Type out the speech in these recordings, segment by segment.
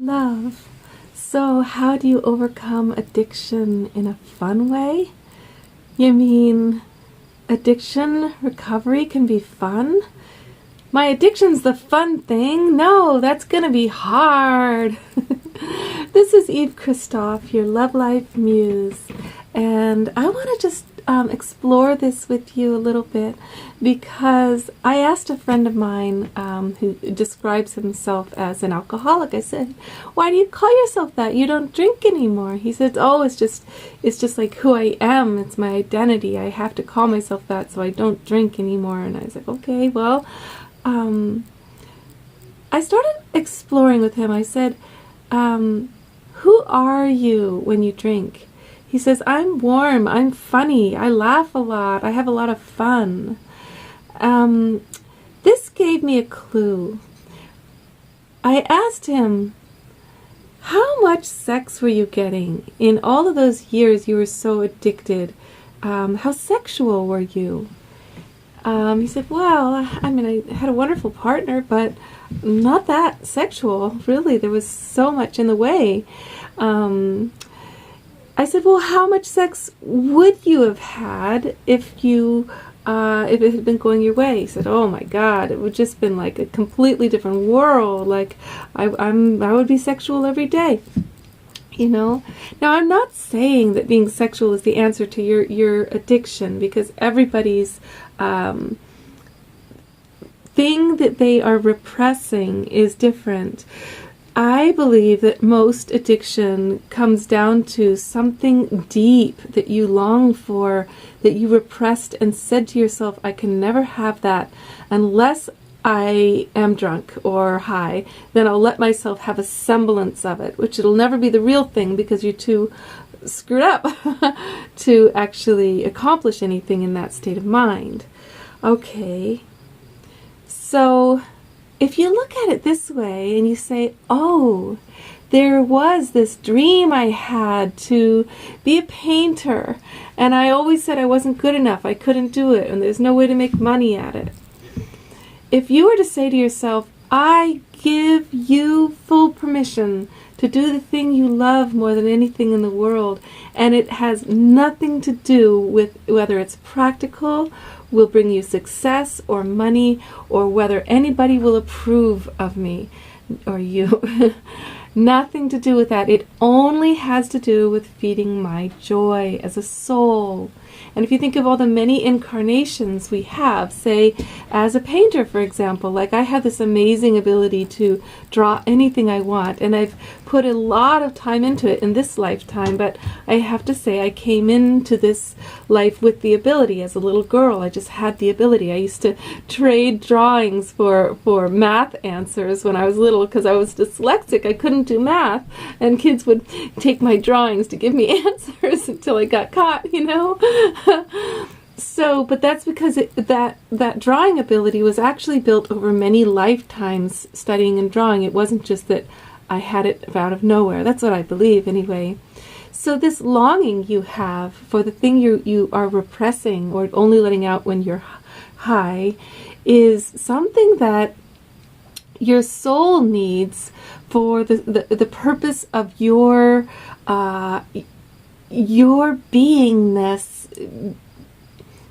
Love. So, how do you overcome addiction in a fun way? You mean addiction recovery can be fun? My addiction's the fun thing? No, that's gonna be hard. This is Eve Christoph, your Love Life Muse, and I want to just explore this with you a little bit because I asked a friend of mine who describes himself as an alcoholic. I said, "Why do you call yourself that? You don't drink anymore." He said, "Oh, it's just like who I am. It's my identity. I have to call myself that, so I don't drink anymore." And I was like, "Okay, well." I started exploring with him. I said, "Who are you when you drink?" He says, "I'm warm, I'm funny, I laugh a lot, I have a lot of fun." This gave me a clue. I asked him, "How much sex were you getting in all of those years you were so addicted? How sexual were you?" He said, "Well, I mean, I had a wonderful partner, but not that sexual, really. There was so much in the way." I said, "Well, how much sex would you have had if it had been going your way?" He said, "Oh my God, it would just been like a completely different world. Like I would be sexual every day." You know, now I'm not saying that being sexual is the answer to your addiction, because everybody's thing that they are repressing is different. I believe that most addiction comes down to something deep that you long for, that you repressed and said to yourself, "I can never have that unless I am drunk or high, then I'll let myself have a semblance of it," which it'll never be the real thing because you're too screwed up to actually accomplish anything in that state of mind. Okay, so if you look at it this way and you say, "Oh, there was this dream I had to be a painter, and I always said I wasn't good enough, I couldn't do it, and there's no way to make money at it." If you were to say to yourself, "I give you full permission to do the thing you love more than anything in the world, and it has nothing to do with whether it's practical, will bring you success or money, or whether anybody will approve of me or you," nothing to do with that. It only has to do with feeding my joy as a soul. And if you think of all the many incarnations we have, say, as a painter, for example, like I have this amazing ability to draw anything I want, and I've put a lot of time into it in this lifetime, but I have to say I came into this life with the ability. As a little girl, I just had the ability. I used to trade drawings for math answers when I was little because I was dyslexic. I couldn't do math, and kids would take my drawings to give me answers until I got caught, you know? So, but that's because that drawing ability was actually built over many lifetimes studying and drawing. It wasn't just that I had it out of nowhere. That's what I believe anyway. So this longing you have for the thing you are repressing or only letting out when you're high is something that your soul needs for the purpose of your beingness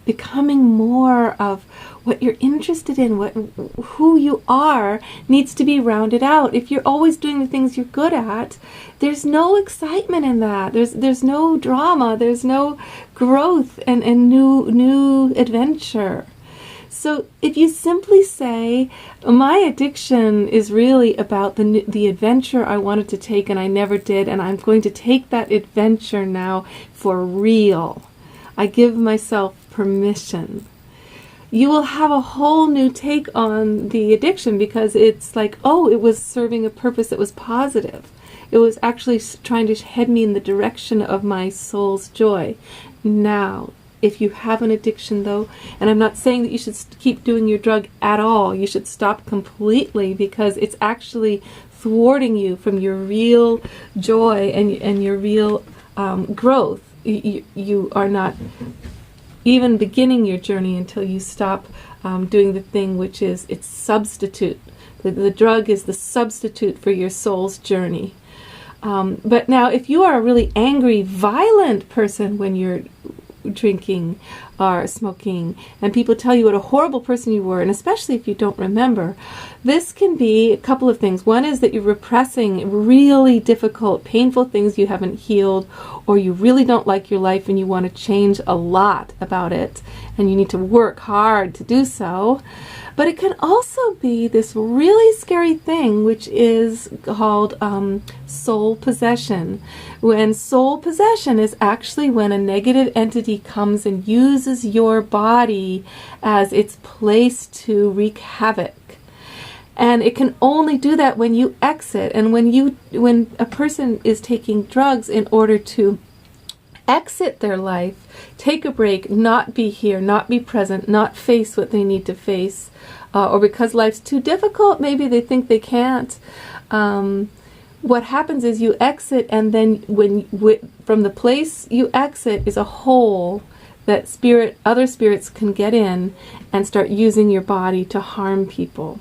becoming more of what you're interested in, who you are needs to be rounded out. If you're always doing the things you're good at, there's no excitement in that. There's no drama. There's no growth and new adventure. So if you simply say, "My addiction is really about the adventure I wanted to take and I never did, and I'm going to take that adventure now for real. I give myself permission," you will have a whole new take on the addiction, because it's like, oh, it was serving a purpose that was positive. It was actually trying to head me in the direction of my soul's joy. Now, if you have an addiction, though, and I'm not saying that you should keep doing your drug at all, you should stop completely, because it's actually thwarting you from your real joy and your real growth. You are not even beginning your journey until you stop doing the thing which is its substitute, The drug is the substitute for your soul's journey. But now, if you are a really angry, violent person when you're drinking or smoking, and people tell you what a horrible person you were, and especially if you don't remember, this can be a couple of things. One is that you're repressing really difficult, painful things you haven't healed, or you really don't like your life and you want to change a lot about it, and you need to work hard to do so. But it can also be this really scary thing, which is called soul possession. When soul possession is actually when a negative entity comes and uses your body as its place to wreak havoc. And it can only do that when you exit. And when a person is taking drugs in order to exit their life, take a break, not be here, not be present, not face what they need to face, or because life's too difficult, maybe they think they can't. What happens is you exit, and then from the place you exit is a hole that other spirits can get in and start using your body to harm people.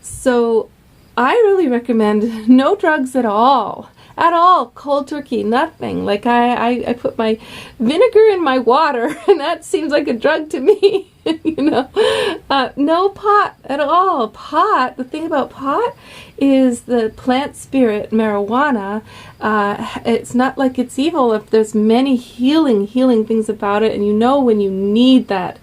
So I really recommend no drugs at all, cold turkey, nothing. Like I put my vinegar in my water, and that seems like a drug to me. No pot at all. Pot, the thing about pot is the plant spirit, marijuana. It's not like it's evil. If there's many healing things about it, and when you need the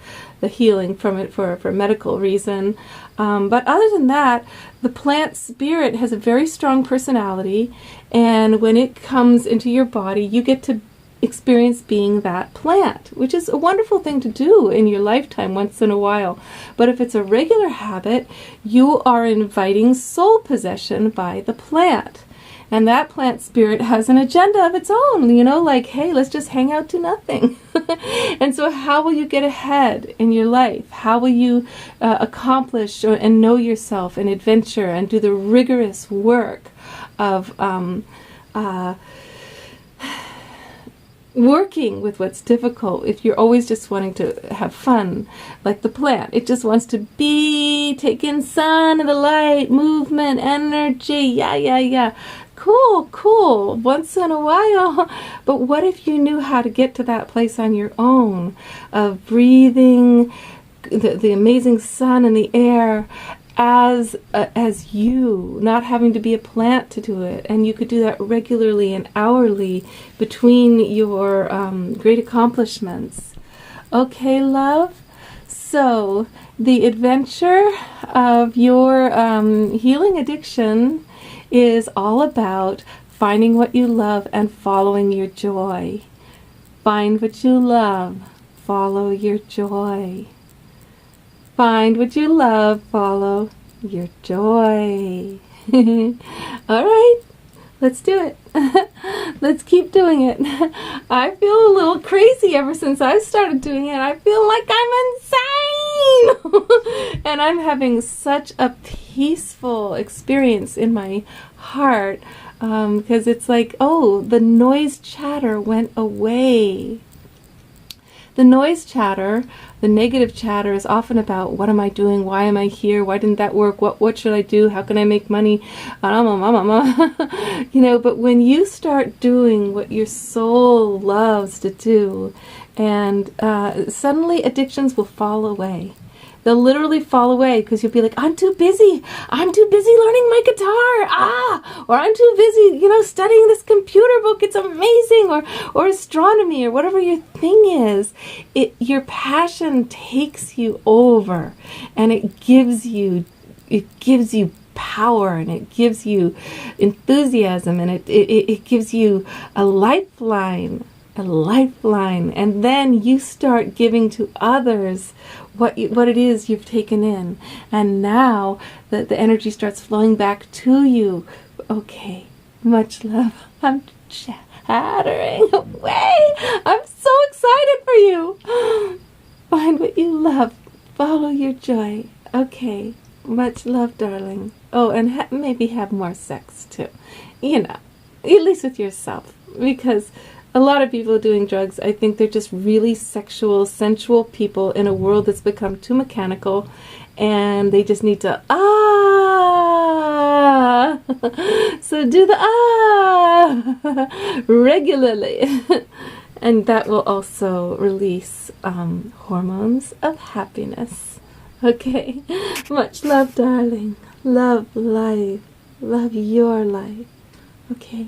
healing from it for a medical reason. But other than that, the plant spirit has a very strong personality, and when it comes into your body, you get to experience being that plant, which is a wonderful thing to do in your lifetime once in a while. But if it's a regular habit, you are inviting soul possession by the plant. And that plant spirit has an agenda of its own, like, hey, let's just hang out to nothing. And so how will you get ahead in your life? How will you accomplish and know yourself and adventure and do the rigorous work of working with what's difficult if you're always just wanting to have fun, like the plant? It just wants to take in sun and the light, movement, energy, yeah. Cool, once in a while. But what if you knew how to get to that place on your own, of breathing the amazing sun and the air as you, not having to be a plant to do it, and you could do that regularly and hourly between your great accomplishments. Okay, love? So, the adventure of your healing addiction is all about finding what you love and following your joy. Find what you love, follow your joy. Find what you love, follow your joy. All right, let's do it. Let's keep doing it. I feel a little crazy ever since I started doing it. I feel like I'm insane. And I'm having such a peaceful experience in my heart, because it's like, the noise chatter went away. The noise chatter, the negative chatter, is often about, what am I doing? Why am I here? Why didn't that work? What should I do? How can I make money? But when you start doing what your soul loves to do, and suddenly addictions will fall away. They'll literally fall away, because you'll be like, I'm too busy learning my guitar, or I'm too busy, studying this computer book, it's amazing, or astronomy, or whatever your thing is. Your passion takes you over, and it gives you power, and it gives you enthusiasm, and it gives you a lifeline, and then you start giving to others what it is you've taken in, and now the energy starts flowing back to you. Okay, much love. I'm chattering away. I'm so excited for you. Find what you love, follow your joy. Okay, much love, darling. Oh, and maybe have more sex too, at least with yourself, because a lot of people doing drugs, I think they're just really sexual, sensual people in a world that's become too mechanical, and they just need to ah. So do the ah regularly. And that will also release hormones of happiness. Okay? Much love, darling. Love life. Love your life. Okay?